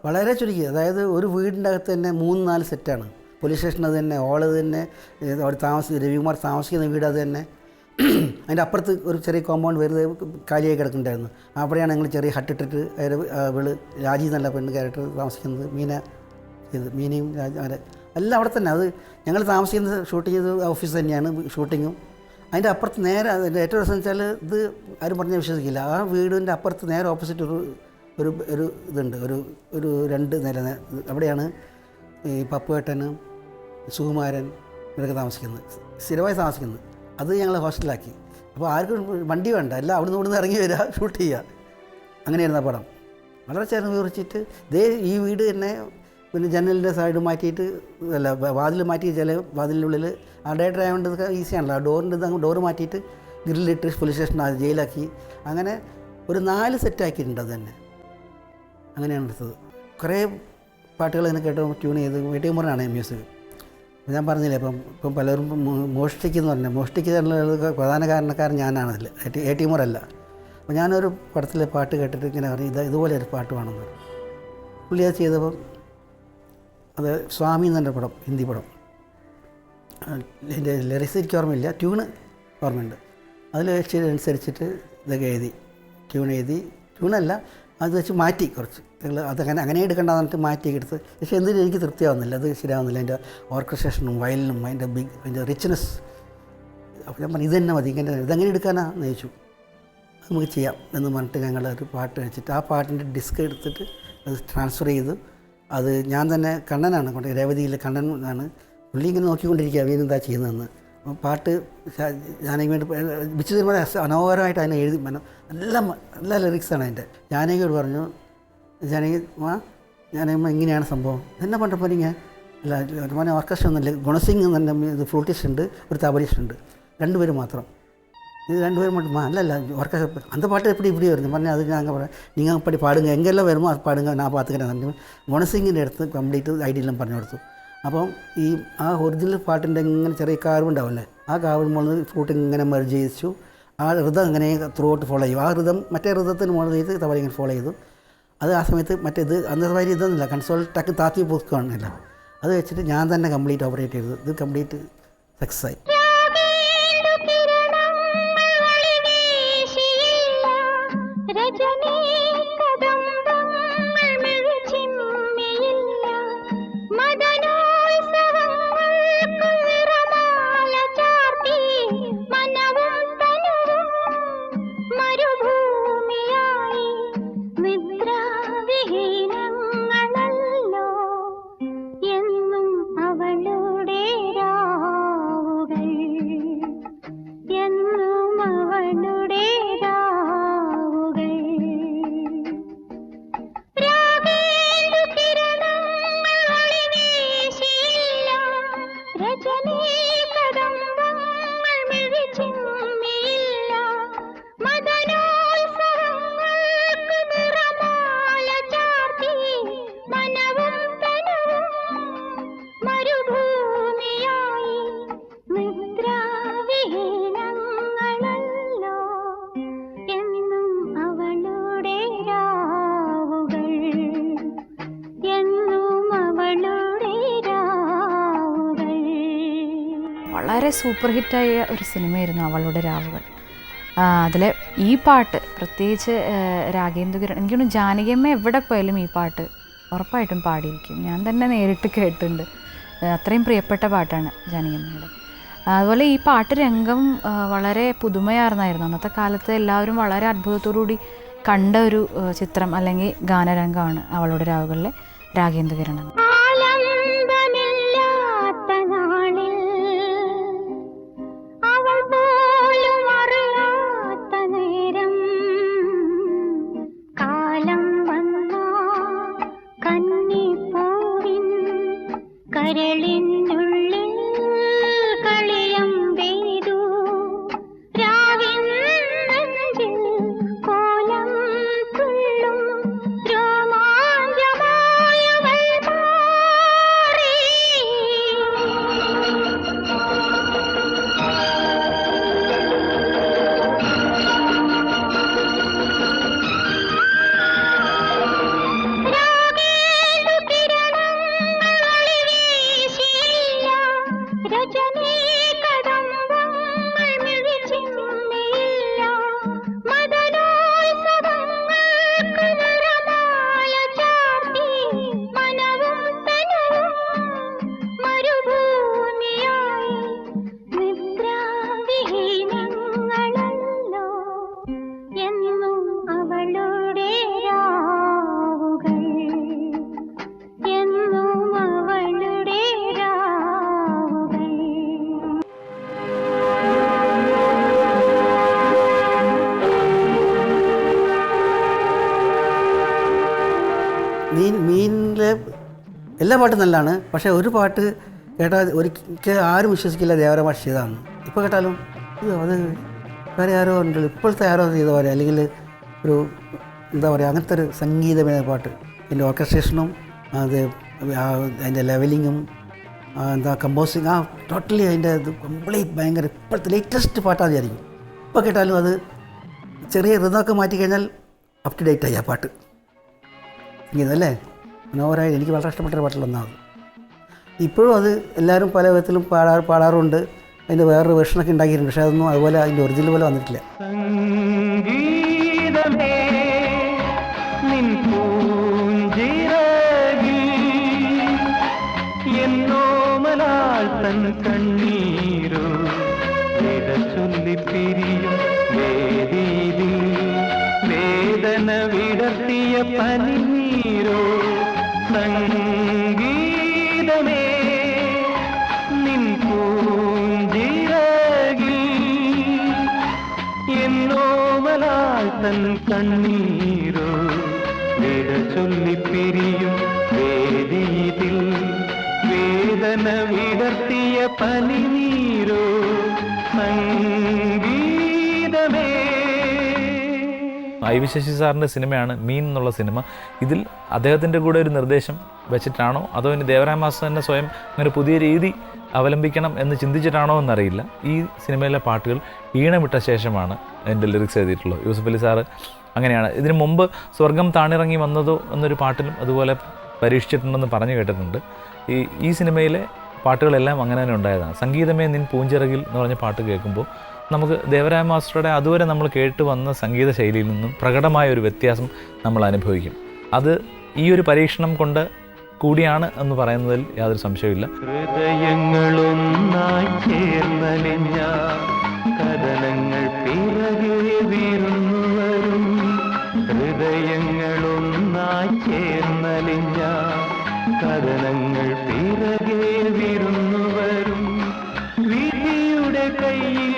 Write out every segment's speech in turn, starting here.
വളരെ ചുരുക്കി. അതായത് ഒരു വീടിൻ്റെ അകത്ത് തന്നെ 3-4 സെറ്റാണ്. പോലീസ് സ്റ്റേഷൻ അത് തന്നെ, ഹോള് തന്നെ, അവിടെ രവികുമാർ താമസിക്കുന്ന വീട് അത് തന്നെ. അതിൻ്റെ അപ്പുറത്ത് ഒരു ചെറിയ കോമ്പൗണ്ട് വെറുതെ കാലിയായി കിടക്കുന്നുണ്ടായിരുന്നു. അവിടെയാണ് ഞങ്ങൾ ചെറിയ ഹട്ടിട്ടിട്ട് അവള് രാജി നല്ല പെണ്ണ് ക്യാരക്ടർ താമസിക്കുന്നത്. മീനയും എല്ലാം അവിടെ തന്നെ. അത് ഞങ്ങൾ താമസിക്കുന്നത് ഷൂട്ടിംഗ് ചെയ്ത് ഓഫീസ് തന്നെയാണ് ഷൂട്ടിങ്ങും. അതിൻ്റെ അപ്പുറത്ത് നേരെ അതിൻ്റെ ഏറ്റവും രസം വെച്ചാൽ ഇത് ആരും പറഞ്ഞാൽ വിശ്വസിക്കില്ല. ആ വീടിൻ്റെ അപ്പുറത്ത് നേരെ ഓപ്പോസിറ്റ് ഒരു ഇതുണ്ട്, ഒരു 2 നില. അവിടെയാണ് ഈ പപ്പുവേട്ടനും സുകുമാരൻ ഇവരൊക്കെ താമസിക്കുന്നത്, സ്ഥിരമായി താമസിക്കുന്നത്. അത് ഞങ്ങൾ ഹോസ്റ്റലാക്കി. അപ്പോൾ ആർക്കും വണ്ടി വേണ്ട, എല്ലാം അവിടെ നിന്ന് ഇറങ്ങി വരിക, ഷൂട്ട് ചെയ്യുക. അങ്ങനെയായിരുന്നു ആ പടം. വളരെ ചേർന്ന് വിവരിച്ചിട്ട് ഈ വീട് തന്നെ പിന്നെ ജനലിൻ്റെ സൈഡ് മാറ്റിയിട്ട് വാതിൽ മാറ്റി വാതിലിനുള്ളിൽ ആ ഡയറക്ടർ ആയതുകൊണ്ട് ഇതൊക്കെ ഈസിയാണല്ലോ. ആ ഡോറ് മാറ്റിയിട്ട് ഗ്രില്ലിട്ട് പോലീസ് സ്റ്റേഷൻ ജയിലാക്കി. അങ്ങനെ ഒരു 4 സെറ്റാക്കിയിട്ടുണ്ട് അത് തന്നെ. അങ്ങനെയാണ് എടുത്തത്. കുറേ പാട്ടുകൾ ഇങ്ങനെ കേട്ടോ ട്യൂൺ ചെയ്ത് വെട്ടിമുറാണ് മ്യൂസിക്. ഞാൻ പറഞ്ഞില്ലേ, ഇപ്പം പലരും മോഷ്ടിക്കുന്ന പ്രധാന കാരണക്കാരൻ ഞാനാണതിൽ, എ.ടി. അപ്പോൾ ഞാനൊരു പടത്തിലെ പാട്ട് കേട്ടിട്ട് ഇങ്ങനെ പറഞ്ഞു ഇതുപോലെ ഒരു പാട്ട് വേണമെന്ന് പറഞ്ഞു. പുള്ളി അത് ചെയ്തപ്പം അത് സ്വാമി എന്നെ പടം, ഹിന്ദി പടം. എൻ്റെ ലിറിക്സ് എനിക്ക് ഓർമ്മയില്ല, ട്യൂണ് ഓർമ്മയുണ്ട്. അതിൽ അനുസരിച്ചിട്ട് ഇതൊക്കെ എഴുതി, ട്യൂണല്ല അത് വെച്ച് മാറ്റി കുറച്ച്. അങ്ങനെ എടുക്കേണ്ടതെന്ന് പറഞ്ഞിട്ട് മാറ്റിയൊക്കെ എടുത്ത്. പക്ഷേ എന്തിനും എനിക്ക് തൃപ്തിയാവുന്നില്ല, അത് ശരിയാവുന്നില്ല. അതിൻ്റെ ഓർക്കസ്ട്രേഷനും വയലിനും അതിൻ്റെ റിച്ച്നെസ്. അപ്പോൾ ഞാൻ പറഞ്ഞു ഇതന്നെ മതി, ഇതെങ്ങനെ എടുക്കാനാന്ന് ചോദിച്ചു. അത് നമുക്ക് ചെയ്യാം എന്ന് പറഞ്ഞിട്ട് ഞങ്ങളൊരു പാട്ട് വെച്ചിട്ട് ആ പാട്ടിൻ്റെ ഡിസ്ക് എടുത്തിട്ട് അത് ട്രാൻസ്ഫർ ചെയ്ത് അത് ഞാൻ തന്നെ കണ്ണനാണ് കൊണ്ട് രേവതിയിലെ കണ്ണൻ ആണ് പുള്ളി ഇങ്ങനെ നോക്കിക്കൊണ്ടിരിക്കുക വീണെന്താ ചെയ്യുന്നതെന്ന്. അപ്പോൾ പാട്ട് ജാനകി വേണ്ടി ബിച്ചു തീരുമാനം മനോഹരമായിട്ട് അതിനെ എഴുതി നല്ല ലിറിക്സാണ് അതിൻ്റെ. ജാനകിയോട് പറഞ്ഞു, ജാനകി ഞാനമ്മ ഇങ്ങനെയാണ് സംഭവം. എന്നെ പറഞ്ഞപ്പോൾ ഞാൻ അല്ല ഓർക്കസ്ട്ര ഒന്നുമില്ല, ഗുണസിംഗ് തന്നെ ഇത് ഫ്ലൂട്ടിസ്റ്റ് ഉണ്ട്, ഒരു തബലിസ്റ്റ് ഉണ്ട്, 2 പേര് മാത്രം. இது 2 பேரும் மட்டுமா? இல்லை ஒர்க்க அந்த பாட்டு இப்படி வருது பண்ணி அது நாங்கள் நீங்கள் அப்படி பாடுங்க, எங்கெல்லாம் வருமோ அது பாடுங்க, நான் பார்த்துக்கிறேன். ഗുണസിംഗിൻ്റെ അടുത്ത് കംപ്ലീറ്റ് ഐഡിയെല്ലാം പറഞ്ഞു കൊടുത്തു. അപ്പം ആ ഒറിജിനൽ പാട്ടിൻ്റെ ഇങ്ങനെ ചെറിയ കാർവ് ഉണ്ടാവില്ലേ, ആ കാർവിന് മുകളിൽ ഫ്ലൂട്ട് ഇങ്ങനെ മെർജ് ചെയ്യിച്ചു. ആ ഋതം ഇങ്ങനെ ത്രൂ ഔട്ട് ഫോളോ ചെയ്യും. ആ ഋതം മറ്റേ ഋതത്തിന് മുകളിൽ ചെയ്ത് തവള ഇങ്ങനെ ഫോളോ ചെയ്തു. അത് ആ സമയത്ത് മറ്റേത് അന്നത്തെ വരി ഇതൊന്നുമില്ല, കൺസോൾ ടക്ക് താത്തി പോക്കുകയാണില്ല. അത് വെച്ചിട്ട് ഞാൻ തന്നെ കംപ്ലീറ്റ് ഓപ്പറേറ്റ് ചെയ്തു. ഇത് കംപ്ലീറ്റ് സക്സസ് ആയി. വളരെ സൂപ്പർ ഹിറ്റായ ഒരു സിനിമയായിരുന്നു അവളുടെ രാവുകൾ. അതിലെ ഈ പാട്ട് പ്രത്യേകിച്ച് രാഗേന്ദുകിരൺ, എനിക്കൊന്ന് ജാനകിയമ്മ എവിടെ പോയാലും ഈ പാട്ട് ഉറപ്പായിട്ടും പാടിയിരിക്കും. ഞാൻ തന്നെ നേരിട്ട് കേട്ടിട്ടുണ്ട്. അത്രയും പ്രിയപ്പെട്ട പാട്ടാണ് ജാനകിയമ്മയുടെ. അതുപോലെ ഈ പാട്ട് രംഗം വളരെ പുതുമയാർന്നായിരുന്നു. അന്നത്തെ കാലത്ത് എല്ലാവരും വളരെ അത്ഭുതത്തോടുകൂടി കണ്ട ഒരു ചിത്രം അല്ലെങ്കിൽ ഗാനരംഗമാണ് അവളുടെ രാവുകളിലെ രാഗേന്ദുകിരൺ. മീനിലെ എല്ലാ പാട്ടും നല്ലതാണ്. പക്ഷേ ഒരു പാട്ട് കേട്ടാൽ ഒരിക്കൽ ആരും വിശ്വസിക്കില്ല ദേവരാ മാഷ് ചെയ്തതാണ്. ഇപ്പോൾ കേട്ടാലും അയ്യോ അത് വേറെ ആരോ ഉണ്ടല്ലോ, ഇപ്പോഴത്തെ ആരോ ചെയ്ത പോലെ, അല്ലെങ്കിൽ ഒരു എന്താ പറയുക അങ്ങനത്തെ ഒരു സംഗീതമായ പാട്ട്. അതിൻ്റെ ഓർക്കസ്ട്രേഷനും അതിൻ്റെ ലെവലിങ്ങും എന്താ കമ്പോസിങ് ടോട്ടലി അതിൻ്റെ ഇത് കംപ്ലീറ്റ് ഭയങ്കര ഇപ്പോഴത്തെ ലേറ്റസ്റ്റ് പാട്ടാന്ന് വിചാരിക്കും. ഇപ്പോൾ കേട്ടാലും അത് ചെറിയ ഋതമൊക്കെ മാറ്റിക്കഴിഞ്ഞാൽ അപ് ടു ഡേറ്റ് ആയി ആ പാട്ട്. സംഗീതം അല്ലേ മനോഹരമായി എനിക്ക് വളരെ ഇഷ്ടപ്പെട്ട പാട്ടിലൊന്നാണ്. ഇപ്പോഴും അത് എല്ലാവരും പല വിധത്തിലും പാടാറുണ്ട്. അതിൻ്റെ വേറൊരു വേർഷനൊക്കെ ഉണ്ടാക്കിയിട്ടുണ്ട്. പക്ഷേ അതൊന്നും അതുപോലെ അതിൻ്റെ ഒറിജിനൽ പോലെ വന്നിട്ടില്ല. കണ്ണീരോ ചൊല്ലിപ്പിരിയും വേദന വിടർത്തിയ പനിനീരോ സംഗീതമേ നിൻ പൂഞ്ചിറകിൽ എന്നോമലാൽ തൻ കണ്ണീരോ വിട ചൊല്ലിപ്പിരിയും വേദിയിൽ വേദന വിടർത്തിയ പനിനീരോ സംഗീതമേ. ഐ വി ശശി സാറിൻ്റെ സിനിമയാണ് മീൻ എന്നുള്ള സിനിമ. ഇതിൽ അദ്ദേഹത്തിൻ്റെ കൂടെ ഒരു നിർദ്ദേശം വെച്ചിട്ടാണോ അതോ ഇനി ദേവരായ മാസ്റ്റർ തന്നെ സ്വയം അങ്ങനെ പുതിയ രീതി അവലംബിക്കണം എന്ന് ചിന്തിച്ചിട്ടാണോ എന്നറിയില്ല. ഈ സിനിമയിലെ പാട്ടുകൾ ഈണമിട്ട ശേഷമാണ് അതിൻ്റെ ലിറിക്സ് എഴുതിയിട്ടുള്ളത്. യൂസഫ് അലി സാറ് അങ്ങനെയാണ്. ഇതിനു മുമ്പ് സ്വർഗം താണിറങ്ങി വന്നതോ എന്നൊരു പാട്ടിലും അതുപോലെ പരീക്ഷിച്ചിട്ടുണ്ടെന്ന് പറഞ്ഞു കേട്ടിട്ടുണ്ട്. ഈ സിനിമയിലെ പാട്ടുകളെല്ലാം അങ്ങനെ തന്നെ ഉണ്ടായതാണ്. സംഗീതമേ നിൻ പൂഞ്ചിറകിൽ എന്ന് പറഞ്ഞ പാട്ട് കേൾക്കുമ്പോൾ നമുക്ക് ദേവരായ മാസ്റ്ററുടെ അതുവരെ നമ്മൾ കേട്ട് വന്ന സംഗീത ശൈലിയിൽ നിന്നും പ്രകടമായ ഒരു വ്യത്യാസം നമ്മൾ അനുഭവിക്കും. അത് ഈ ഒരു പരീക്ഷണം കൊണ്ട് കൂടിയാണ് എന്ന് പറയുന്നതിൽ യാതൊരു സംശയമില്ല. ഹൃദയങ്ങളൊന്നായി ചേർന്നലിഞ്ഞ കഥനങ്ങൾ പിറകെ വീരുന്നു വരും. ഹൃദയങ്ങളൊന്നായി ചേർന്നലിഞ്ഞ കഥനങ്ങൾ പിറകെ വീരുന്നു വരും. വിധിയുടെ കയ്യിൽ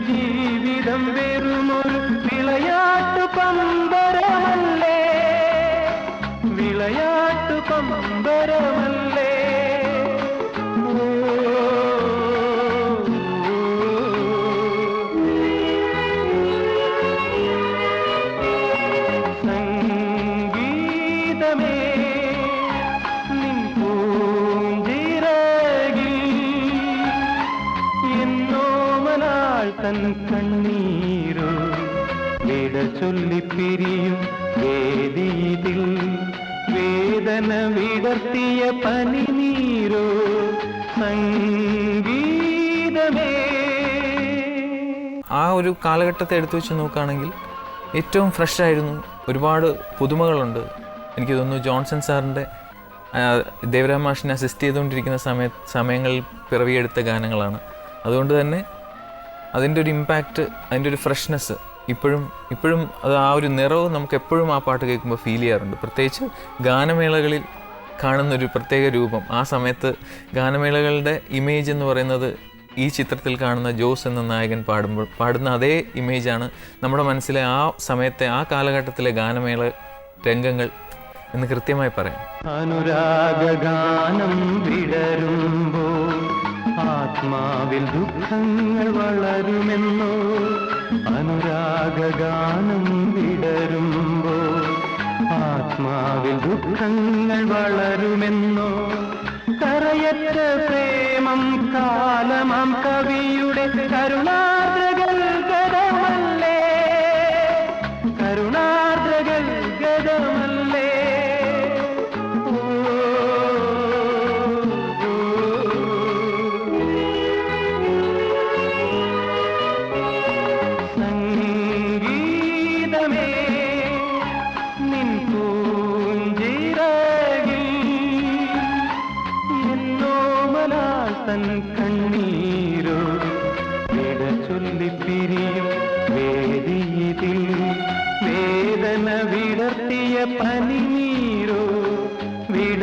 ജീവിതം വെറുമൊരു വിളയാട്ടു പമ്പരമല്ലേ, വിളയാട്ടു പമ്പരമല്ലേ. സംഗീതമേ നിൻ പൂഞ്ചിറകിൽ എന്നോമലാൽ തൻ കണ്ണീരോ വിട ചൊല്ലിപ്പിരിയും വേദിയിൽ വേദന വിടർത്തിയ പനിനീരോ സംഗീതമേ. ആ ഒരു കാലഘട്ടത്തെ എടുത്തു വെച്ച് നോക്കുകയാണെങ്കിൽ ഏറ്റവും ഫ്രഷായിരുന്നു. ഒരുപാട് പുതുമകളുണ്ട്. എനിക്ക് തോന്നുന്നു ജോൺസൺ സാറിൻ്റെ ദേവരായ മാഷിനെ അസിസ്റ്റ് ചെയ്തുകൊണ്ടിരിക്കുന്ന സമയങ്ങളിൽ പിറവിയെടുത്ത ഗാനങ്ങളാണ്. അതുകൊണ്ട് തന്നെ അതിൻ്റെ ഒരു ഇമ്പാക്റ്റ്, അതിൻ്റെ ഒരു ഫ്രഷ്നെസ് ഇപ്പോഴും അത് ആ ഒരു നിറവ് നമുക്ക് എപ്പോഴും ആ പാട്ട് കേൾക്കുമ്പോൾ ഫീൽ ചെയ്യാറുണ്ട്. പ്രത്യേകിച്ച് ഗാനമേളകളിൽ കാണുന്നൊരു പ്രത്യേക രൂപം. ആ സമയത്ത് ഗാനമേളകളുടെ ഇമേജ് എന്ന് പറയുന്നത് ഈ ചിത്രത്തിൽ കാണുന്ന ജോസ് എന്ന നായകൻ പാടുന്ന അതേ ഇമേജാണ് നമ്മുടെ മനസ്സിലെ ആ സമയത്തെ ആ കാലഘട്ടത്തിലെ ഗാനമേള രംഗങ്ങൾ എന്ന് കൃത്യമായി പറയാം. അനുരാഗാനം വിടരുമ്പോൾ ആത്മാവിൽ ദുഃഖങ്ങൾ വളരുമെന്നോ. അനുരാഗാനം വിടരുമ്പോൾ ആത്മാവിൽ ദുഃഖങ്ങൾ വളരുമെന്നോ. കരയറ്റ പ്രേമം കാലമാം കവിയുടെ കരുണാർദ്രകൾ ഗതമല്ലേ, കരുണാർദ്രകൾ ഗതമല്ലേ. സംഗീതമേ നിൻ പൂഞ്ചിറകിൽ എന്നോമലാൽ തൻ കണ്ണീരോ വിട ചൊല്ലിപ്പിരിയും വേദിയിൽ വേദന വിടർത്തിയ പനിനീരോ വിട